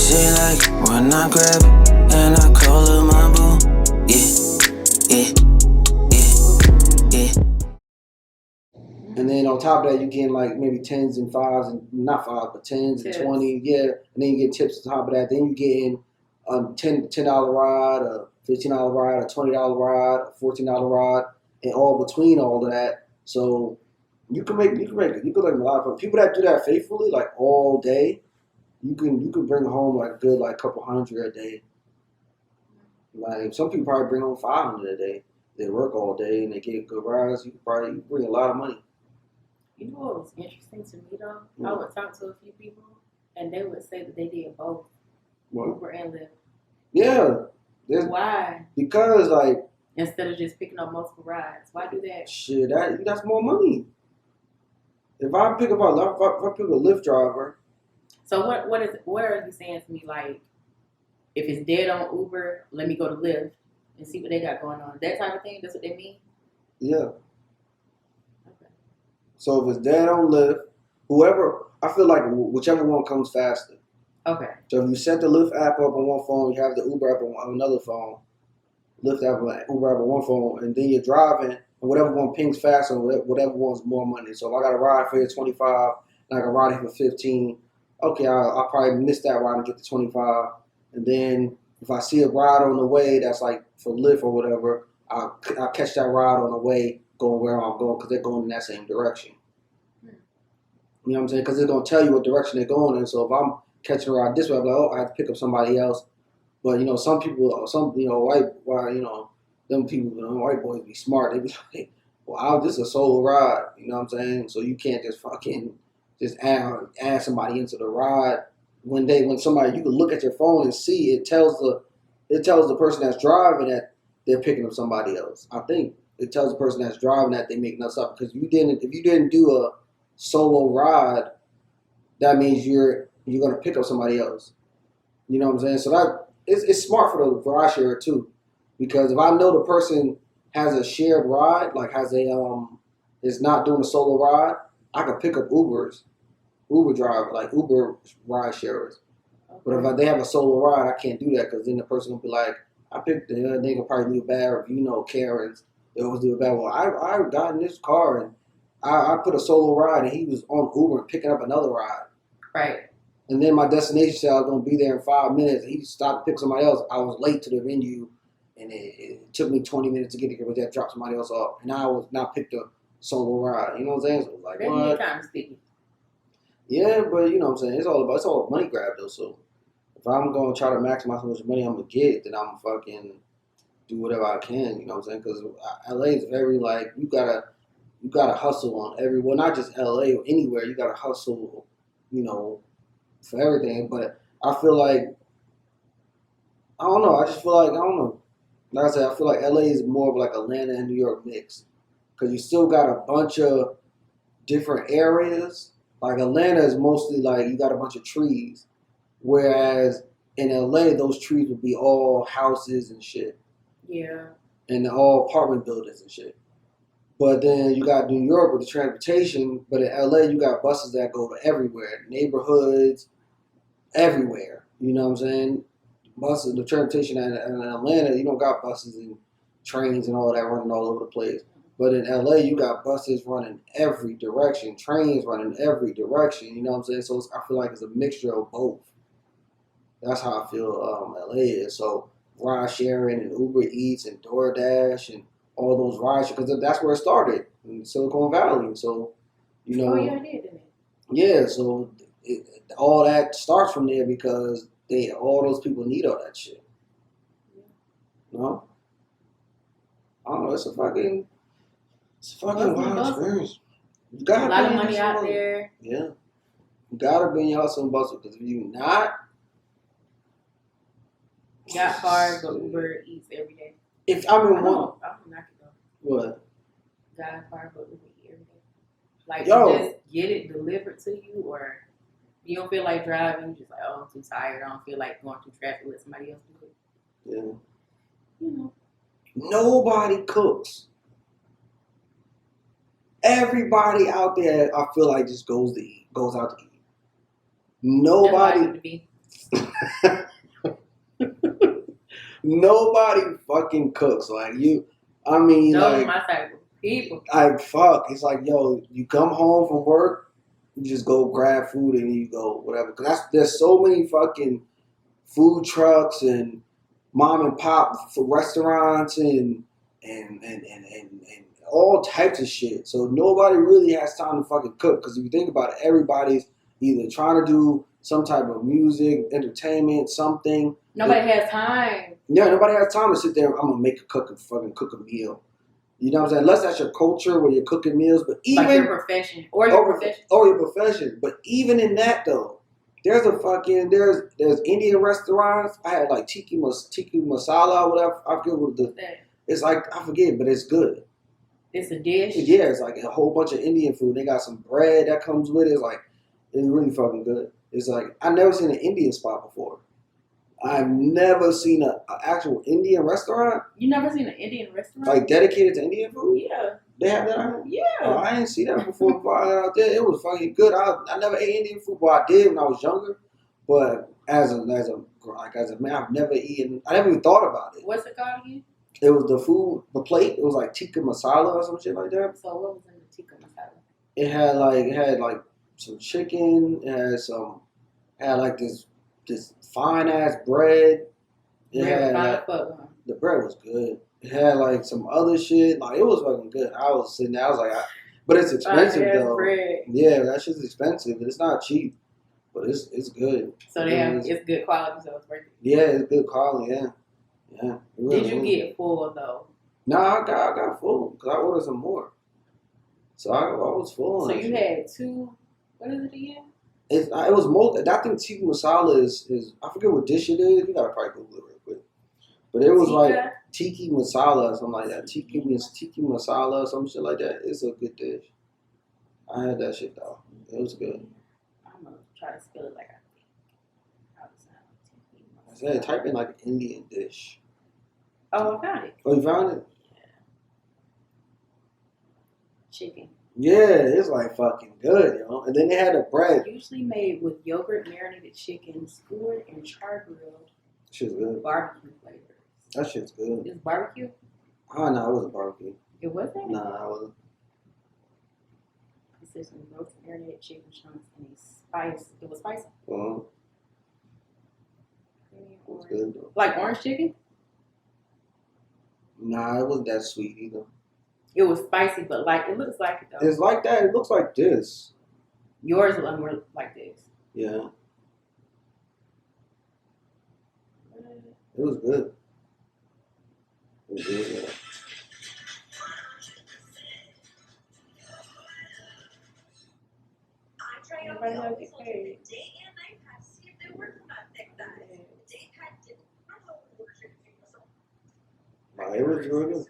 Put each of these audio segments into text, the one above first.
She like when I grab it and I call her my boo. Yeah, yeah. And then on top of that, you getting like maybe tens and fives, and not fives, but tens and 20, yeah. And then you get tips on top of that. Then you getting $10 ride, a $15 ride, a $20 ride, a $14 ride, and all between all of that. So you can make a lot of fun. People that do that faithfully, like all day, you can bring home like a good like couple hundred a day. Like some people probably bring home 500 a day. They work all day and they get good rides. You bring a lot of money. You know what was interesting to me though? I would talk to a few people and they would say that they did both. What? Uber and Lyft. Yeah. Why? Because like instead of just picking up multiple rides, why do that? Shit, that's more money. If I pick up a Lyft driver. So what are you saying to me? Like, if it's dead on Uber, let me go to Lyft and see what they got going on. That type of thing. That's what they mean. Yeah. So if it's dead on Lyft, whoever, I feel like whichever one comes faster. Okay. So if you set the Lyft app up on one phone, you have the Uber app on another phone, Lyft app and Uber app on one phone, and then you're driving, and whatever one pings faster, whatever one's more money. So if I got a ride for 25, and I can ride it for 15, okay, I'll probably miss that ride and get the 25. And then if I see a ride on the way that's like for Lyft or whatever, I'll catch that ride on the way going where I'm going because they're going in that same direction. You know what I'm saying? Because they're going to tell you what direction they're going in. So if I'm catching a ride this way, I'm like, oh, I have to pick up somebody else. But, some people, white boys be smart. They be like, well, this is a solo ride. You know what I'm saying? So you can't just add somebody into the ride. When somebody, you can look at your phone and see, it tells the person that's driving that they're picking up somebody else. I think it tells the person that's driving that they're making us up because if you didn't do a solo ride, that means you're going to pick up somebody else. You know what I'm saying? So that it's smart for the ride share too, because if I know the person has a shared ride, like is not doing a solo ride, I can pick up Uber driver, like Uber ride sharers. Okay. But if they have a solo ride, I can't do that because then the person will be like, I picked them. They can probably leave a bad review. Karens, they always do a bad one. I got in this car and I put a solo ride and he was on Uber and picking up another ride. Right. And then my destination said I was going to be there in 5 minutes. And he stopped to pick somebody else. I was late to the venue and it took me 20 minutes to get here, but that dropped somebody else off. And I was not picked a solo ride. You know what I'm saying? So like, what? Kind of sticky. Yeah, but you know what I'm saying? It's all a money grab though. So if I'm going to try to maximize how much money I'm going to get, then I'm fucking do whatever I can. You know what I'm saying? Because LA is very like, you gotta hustle on well, not just LA or anywhere. You gotta hustle, for everything. But I feel like, I don't know. I just feel like, I don't know. Like I said, I feel like LA is more of like Atlanta and New York mix. Because you still got a bunch of different areas. Like Atlanta is mostly like, you got a bunch of trees. Whereas in LA, those trees would be all houses and shit. Yeah. And all apartment buildings and shit. But then you got New York with the transportation, but in LA you got buses that go to everywhere, neighborhoods, everywhere. You know what I'm saying? Buses, the transportation in Atlanta, you don't got buses and trains and all that running all over the place. But in LA, you got buses running every direction, trains running every direction. You know what I'm saying? So I feel like it's a mixture of both. That's how I feel LA is. So ride sharing and Uber Eats and DoorDash and all those rides, because that's where it started in Silicon Valley. So, Oh, yeah, it did, didn't it? Yeah, so all that starts from there because all those people need all that shit. Yeah. No? I don't know, it's a fucking wild experience. You gotta a lot of money out there. Yeah. You gotta be in your hustle and bustle, because if you not, got cars, but Uber Eats every day. I'm not though. What? Got a car, but Uber Eats every day. Like, you just get it delivered to you, or you don't feel like driving, you're just like, oh, I'm too tired. I don't feel like going through traffic, let somebody else do it. Yeah. Nobody cooks. Everybody out there, I feel like, just goes out to eat. Nobody. Nobody fucking cooks like you. I mean, Those like, are my type of people. fuck. It's like, yo, you come home from work, you just go grab food and you go whatever. Cause there's so many fucking food trucks and mom and pop for restaurants and all types of shit. So nobody really has time to fucking cook. Because if you think about it, everybody's either trying to do some type of music, entertainment, something. Nobody has time. Yeah, nobody has time to sit there. I'm gonna cook a meal. You know what I'm saying? Unless that's your culture where you're cooking meals, but even like your profession or your profession. Or your profession. But even in that though, there's Indian restaurants. I had like tiki masala, whatever. I forget what it's like. I forget, but it's good. It's a dish. Yeah, it's like a whole bunch of Indian food. They got some bread that comes with it. It's really fucking good. It's like I've never seen an Indian spot before. I've never seen an actual Indian restaurant. You never seen an Indian restaurant? Like dedicated to Indian food? Yeah. They have that out? Yeah. Oh, I didn't see that before I got out there. It was fucking good. I never ate Indian food, but I did when I was younger. But as a man, I've never eaten. I never even thought about it. What's it called again? It was the plate. It was like tikka masala or some shit like that. So what was in the tikka masala? It had like some chicken. It had like this fine ass bread. The bread was good. It had like some other shit. Like it was fucking good. I was sitting there. I was like, but it's expensive though. Bread. Yeah, that shit's expensive. It's not cheap, but it's good. So it's good quality. So it's worth it. Yeah, it's good quality. Yeah. Yeah. Really Did you get full though? No, I got full because I ordered some more. So I was full. So you had two. What is it again? It was multi. I think tikka masala is I forget what dish it is. You gotta probably Google it real quick. But it was like tiki masala or something like that. Tiki masala or some shit like that. It's a good dish. I had that shit though. It was good. I'm gonna try to spell it like I think. I said type in like Indian dish. Oh, I found it. Oh, you found it? Yeah. Chicken. Yeah, it's like fucking good, yo. And then they had the bread. Usually made with yogurt, marinated chicken, skewered and char grilled. Shit's good. Barbecue flavors. That shit's good. It's barbecue? Oh no, it wasn't barbecue. It wasn't? Nah, it wasn't. It says some roasted marinated chicken chunks and a spice. It was spicy. Well, it's good though. Like orange chicken? Nah, it wasn't that sweet either. It was spicy, but like it looks like it though. It's like that. It looks like this. Yours look more like this. Yeah. It was good. It was good, yeah. Everybody knows get paid. Nah, it was really good.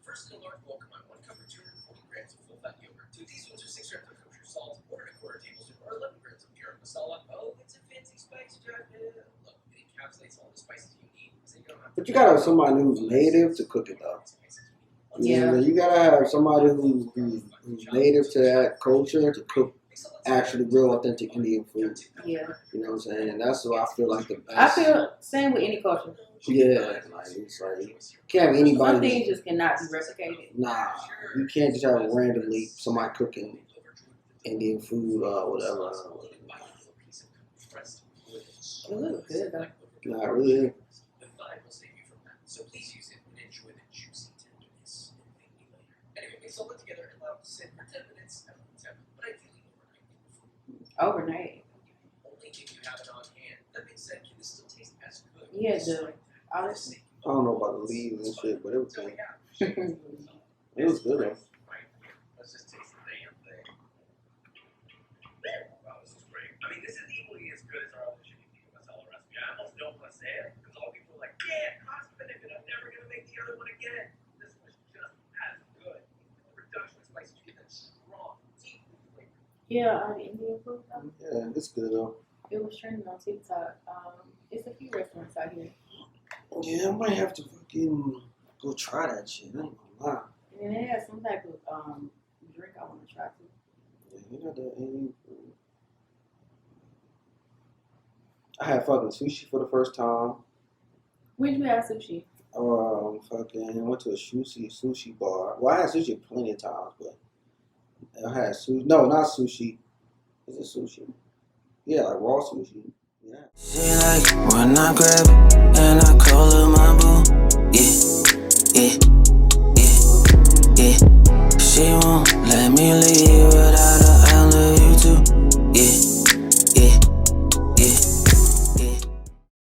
First in a large bulk, combine 1 cup or 240 grams of full fat yogurt, 2 teaspoons or 6 grams of kosher salt, 1/4 tablespoon or 11 grams of garam masala. Oh, it's a fancy spice jar. Look, it encapsulates all the spices you need. So you don't have But you gotta have somebody who's native to cook it though. Yeah. You gotta have somebody who's native to that culture to cook actually real authentic Indian food. Yeah. You know what I'm saying? And that's what I feel like the best. I feel same with any culture. Yeah, like it's like can't have anybody. Some things just cannot be replicated. Nah, you can't just have randomly somebody cooking Indian food or whatever. It looks good though. Nah, really. The vibe will save you from that. So please use it and enjoy the juicy tenderness and thank me later. Anyway, mix all put together and allow it to sit for 10 minutes at room temp, but ideally overnight. Overnight. Only if you have it on hand. That being said, can this still taste as good? Yeah, honestly. I don't know about the leaves and shit, but it was good. It was good though. Let's just taste the damn thing. Wow, this is great. I mean, this is equally as good as our other chicken tikka masala recipe. I almost don't want to say it because all people are like, yeah, cost benefit. I'm never gonna make the other one again. This was just as good. The reduction of spices, you get that strong, deep flavor. Yeah, Indian food though. Yeah, it's good though. It was trending on TikTok. It's a few restaurants out here. Yeah, I might have to fucking go try that shit. I ain't gonna lie. And then they have some type of drink I want to try too. had that Asian food. I had fucking sushi for the first time. Where'd you have sushi? Fucking went to a sushi bar. Well, I had sushi plenty of times, but I had sushi. No, not sushi. Is it sushi? Yeah, like raw sushi. Yeah. She like when I grab it and I call her my boo. Yeah, yeah, yeah, yeah. She won't let me leave.